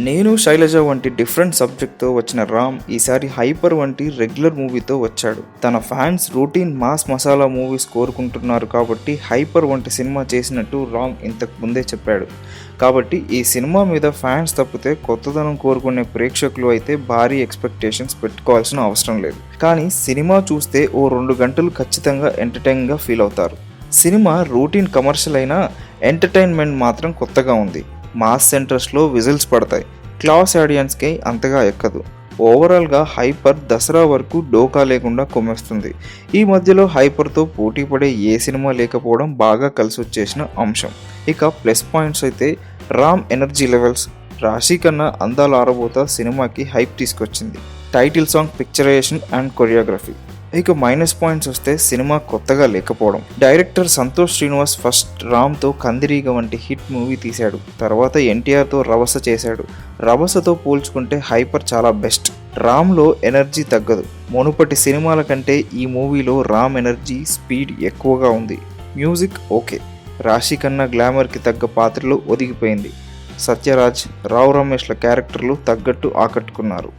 నేను శైలజ వంటి డిఫరెంట్ సబ్జెక్ట్తో వచ్చిన రామ్ ఈసారి హైపర్ వంటి రెగ్యులర్ మూవీతో వచ్చాడు. తన fans routine mass masala movies కోరుకుంటున్నారు కాబట్టి హైపర్ వంటి సినిమా చేసినట్టు రామ్ ఇంతకు ముందే చెప్పాడు. కాబట్టి ఈ సినిమా మీద ఫ్యాన్స్ తప్పితే కొత్తదనం కోరుకునే ప్రేక్షకులు అయితే భారీ ఎక్స్పెక్టేషన్స్ పెట్టుకోవాల్సిన అవసరం లేదు. కానీ సినిమా చూస్తే ఓ 2 గంటలు ఖచ్చితంగా ఎంటర్టైన్గా ఫీల్ అవుతారు. సినిమా రూటీన్ కమర్షియల్ అయినా ఎంటర్టైన్మెంట్ మాత్రం కొత్తగా ఉంది. మాస్ సెంటర్స్లో విజిల్స్ పడతాయి. క్లాస్ ఆడియన్స్కి అంతగా ఎక్కదు. ఓవరాల్గా హైపర్ దసరా వరకు డోకా లేకుండా కొమ్మేస్తుంది. ఈ మధ్యలో హైపర్తో పోటీ పడే ఏ సినిమా లేకపోవడం బాగా కలిసి వచ్చేసిన అంశం. ఇక ప్లస్ పాయింట్స్ అయితే రామ్ ఎనర్జీ లెవెల్స్, రాశి కన్నా అందాల ఆరబోత సినిమాకి హైప్ తీసుకొచ్చింది. Title song, picturisation and choreography. ఇక మైనస్ పాయింట్స్ వస్తే సినిమా కొత్తగా లేకపోవడం. డైరెక్టర్ సంతోష్ శ్రీనివాస్ ఫస్ట్ రామ్తో కందిరీగ వంటి హిట్ మూవీ తీశాడు. తర్వాత ఎన్టీఆర్తో రభస చేశాడు. రభసతో పోల్చుకుంటే హైపర్ చాలా బెస్ట్. రామ్లో ఎనర్జీ తగ్గదు. మునుపటి సినిమాల కంటే ఈ మూవీలో రామ్ ఎనర్జీ, స్పీడ్ ఎక్కువగా ఉంది. Music okay. రాశి కన్నా గ్లామర్కి తగ్గ పాత్రలో ఒదిగిపోయింది. సత్యరాజ్, రావు రమేష్ల క్యారెక్టర్లు తగ్గట్టు ఆకట్టుకున్నారు.